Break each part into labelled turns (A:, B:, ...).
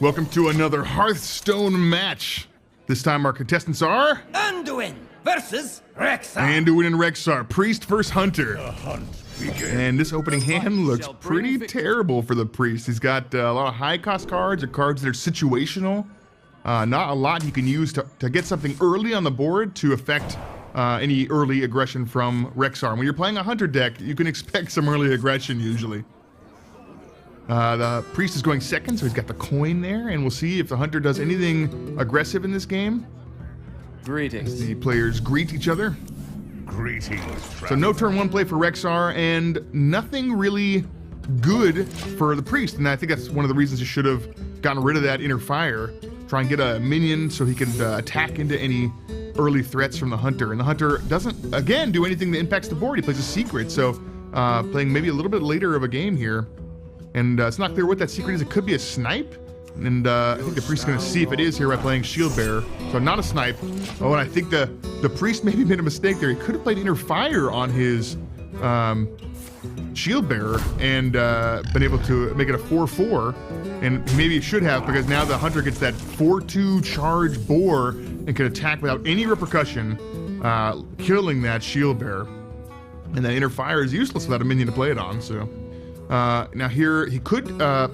A: Welcome to another Hearthstone match. This time our contestants are...
B: Anduin versus Rexar.
A: Anduin and Rexar, Priest versus Hunter.
C: The hunt begins.
A: And this opening hand looks pretty terrible for the Priest. He's got a lot of high cost cards or cards that are situational. Not a lot you can use to get something early on the board to affect any early aggression from Rexar. When you're playing a Hunter deck, you can expect some early aggression usually. The Priest is going second, so he's got the coin there, and we'll see if the Hunter does anything aggressive in this game.
D: Greetings.
A: The players greet each other.
C: Greetings,
A: So no turn one play for Rexar, and nothing really good for the Priest, and I think that's one of the reasons you should have gotten rid of that Inner Fire. Try and get a minion so he can attack into any early threats from the Hunter, and the Hunter doesn't, again, do anything that impacts the board. He plays a secret, so playing maybe a little bit later of a game here. And it's not clear what that secret is. It could be a snipe. And I think the Priest's going to see if it is here by playing Shield Bearer. So not a snipe. Oh, and I think the Priest maybe made a mistake there. He could have played Inner Fire on his Shield Bearer and been able to make it a 4/4. And maybe he should have, because now the Hunter gets that 4/2 charge boar and can attack without any repercussion, killing that Shield Bearer. And that Inner Fire is useless without a minion to play it on, so... now here, he could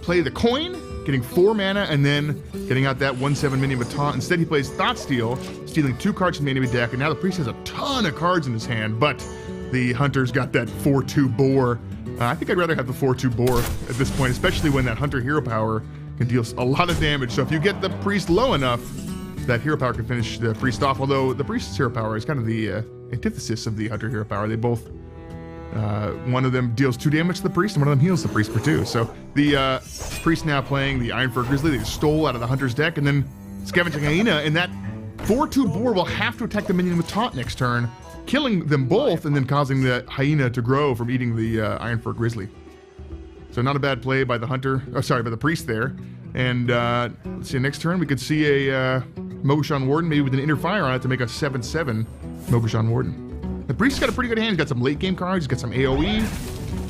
A: play the coin, getting 4 mana, and then getting out that 1/7 minion with taunt. Instead, he plays Thought Steal, stealing 2 cards from the enemy deck, and now the Priest has a ton of cards in his hand, but the Hunter's got that 4/2 boar. I think I'd rather have the 4/2 boar at this point, especially when that Hunter hero power can deal a lot of damage. So if you get the Priest low enough, that hero power can finish the Priest off, although the Priest's hero power is kind of the antithesis of the Hunter hero power. They both... one of them deals 2 damage to the Priest, and one of them heals the Priest for 2. So the Priest now playing the Ironfur Grizzly they stole out of the Hunter's deck, and then Scavenging Hyena, and that 4/2 boar will have to attack the minion with taunt next turn, killing them both, and then causing the Hyena to grow from eating the Ironfur Grizzly. So not a bad play by the Hunter, oh sorry, by the Priest there. And let's see, next turn we could see a Mogushan Warden, maybe with an Inner Fire on it to make a 7/7 Mogushan Warden. The Priest's got a pretty good hand. He's got some late game cards. He's got some AoE.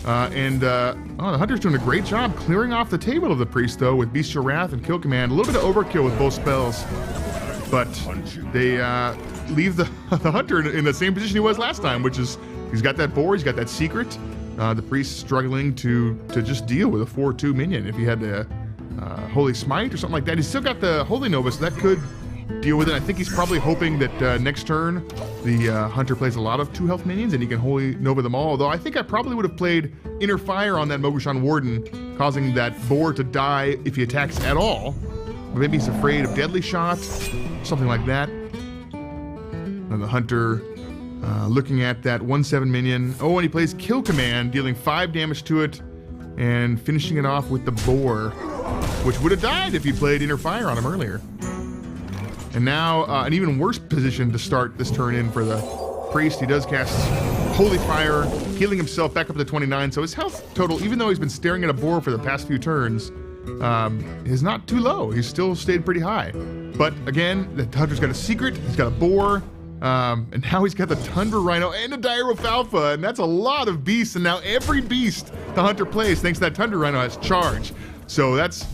A: The Hunter's doing a great job clearing off the table of the Priest, though, with Bestial Wrath and Kill Command. A little bit of overkill with both spells. But they leave the Hunter in the same position he was last time, which is he's got that boar, he's got that secret. The Priest's struggling to just deal with a 4/2 minion. If he had the Holy Smite or something like that, he's still got the Holy Nova, so that could deal with it. I think he's probably hoping that next turn the Hunter plays a lot of 2 health minions and he can Holy Nova them all, although I think I probably would have played Inner Fire on that Mogushan Warden, causing that boar to die if he attacks at all. But maybe he's afraid of Deadly Shot, something like that. And the Hunter looking at that 1/7 minion. Oh, and he plays Kill Command, dealing 5 damage to it and finishing it off with the boar, which would have died if he played Inner Fire on him earlier. And now an even worse position to start this turn in for the Priest. He does cast Holy Fire, healing himself back up to 29. So his health total, even though he's been staring at a boar for the past few turns, is not too low. He's still stayed pretty high. But again, the Hunter's got a secret, he's got a boar, and now he's got the Tundra Rhino and a Dire Alfalfa, and that's a lot of beasts. And now every beast the Hunter plays, thanks to that Tundra Rhino, has charge. So that's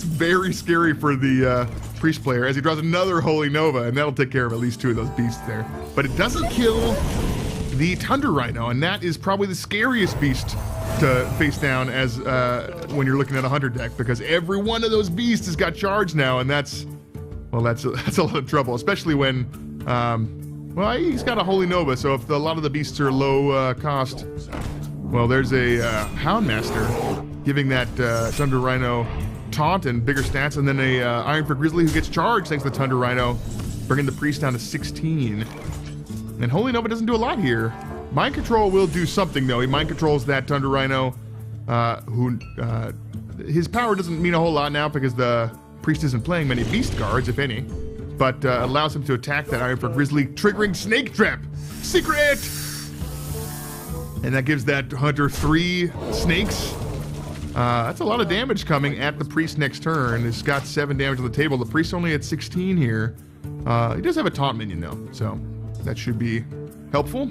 A: very scary for the Priest player as he draws another Holy Nova, and that'll take care of at least 2 of those beasts there. But it doesn't kill the Tundra Rhino, and that is probably the scariest beast to face down as when you're looking at a Hunter deck, because every one of those beasts has got charge now, and that's a lot of trouble, especially when well, he's got a Holy Nova, so if a lot of the beasts are low cost, well, there's a Houndmaster giving that Tundra Rhino taunt and bigger stats, and then a Ironfur Grizzly who gets charged thanks to the Tundra Rhino, bringing the Priest down to 16. And Holy Nova doesn't do a lot here. Mind Control will do something, though. He Mind Controls that Tundra Rhino, who his power doesn't mean a whole lot now because the Priest isn't playing many beast cards, if any, but allows him to attack that Ironfur Grizzly, triggering Snake Trap. Secret! And that gives that Hunter 3 snakes. That's a lot of damage coming at the Priest next turn. He's got 7 damage on the table. The Priest only at 16 here. He does have a taunt minion though, so that should be helpful.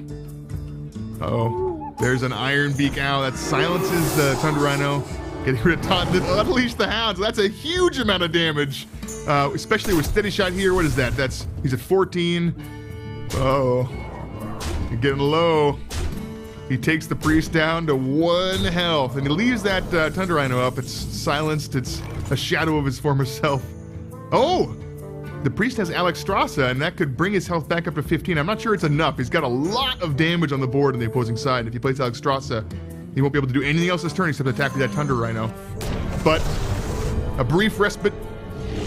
A: Uh-oh. There's an Iron Beak Owl that silences the Tundra Rhino. Getting rid of Taunt, then unleash the Hounds. That's a huge amount of damage, especially with Steady Shot here. What is that? He's at 14. Oh, you're getting low. He takes the Priest down to 1 health, and he leaves that Thunder Rhino up. It's silenced. It's a shadow of his former self. Oh, the Priest has Alexstrasza, and that could bring his health back up to 15. I'm not sure it's enough. He's got a lot of damage on the board on the opposing side. And if he plays Alexstrasza, he won't be able to do anything else this turn except attack with that Thunder Rhino. But a brief respite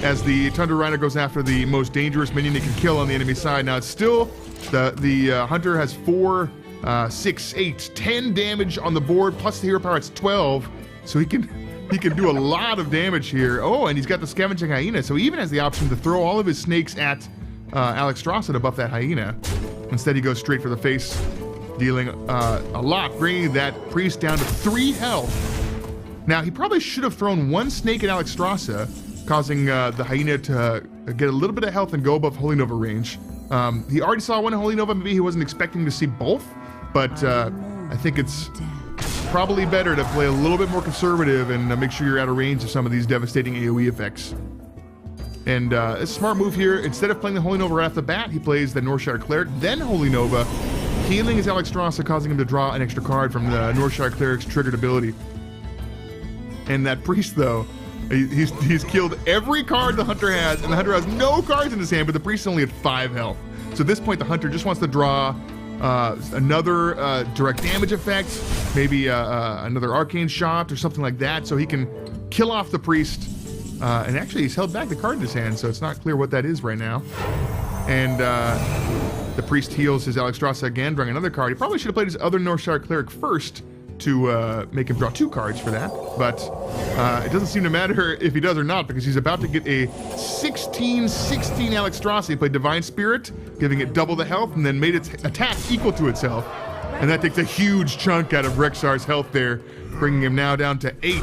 A: as the Thunder Rhino goes after the most dangerous minion he can kill on the enemy side. Now it's still, the Hunter has 4, 6, 8, 10 damage on the board, plus the hero power, it's 12. So he can do a lot of damage here. Oh, and he's got the Scavenging Hyena, so he even has the option to throw all of his snakes at Alexstrasza to buff that Hyena. Instead, he goes straight for the face, dealing a lot, bringing that Priest down to 3 health. Now, he probably should have thrown 1 snake at Alexstrasza, causing the Hyena to get a little bit of health and go above Holy Nova range. He already saw 1 Holy Nova, maybe he wasn't expecting to see both, but I think it's probably better to play a little bit more conservative and make sure you're out of range of some of these devastating AoE effects. And it's a smart move here. Instead of playing the Holy Nova right off the bat, he plays the Northshire Cleric, then Holy Nova, healing his Alexstrasza, causing him to draw an extra card from the Northshire Cleric's triggered ability. And that Priest, though, he's killed every card the Hunter has, and the Hunter has no cards in his hand, but the Priest is only at 5 health. So at this point, the Hunter just wants to draw another direct damage effect, maybe another arcane shot or something like that, so he can kill off the Priest. And actually, he's held back the card in his hand, so it's not clear what that is right now. And the Priest heals his Alexstrasza again, drawing another card. He probably should have played his other Northshire Cleric first to make him draw 2 cards for that, but it doesn't seem to matter if he does or not, because he's about to get a 16-16 Alexstrasza. He played Divine Spirit, giving it double the health, and then made its attack equal to itself. And that takes a huge chunk out of Rexar's health there, bringing him now down to 8.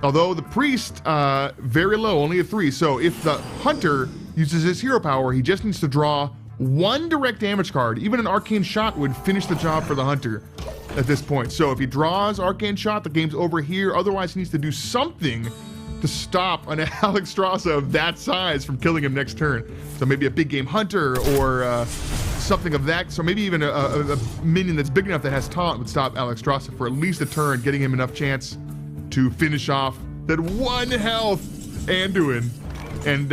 A: Although the Priest, very low, only a 3. So if the Hunter uses his hero power, he just needs to draw 1 direct damage card. Even an Arcane Shot would finish the job for the Hunter at this point. So if he draws Arcane Shot, the game's over here. Otherwise, he needs to do something to stop an Alexstrasza of that size from killing him next turn. So maybe a big game Hunter or something of that. So maybe even a minion that's big enough that has taunt would stop Alexstrasza for at least a turn, getting him enough chance to finish off that 1 health Anduin. And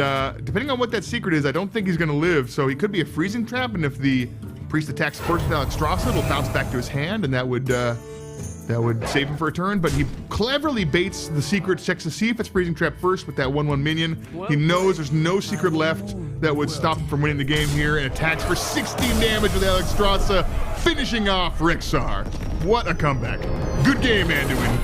A: depending on what that secret is, I don't think he's going to live. So he could be a freezing trap, and if the Priest attacks first with Alexstrasza, it'll bounce back to his hand, and that would save him for a turn. But he cleverly baits the secret, checks to see if it's freezing trap first with that 1/1 minion. He knows there's no secret left that would stop him from winning the game here, and attacks for 16 damage with Alexstrasza, finishing off Rexar. What a comeback. Good game, Anduin.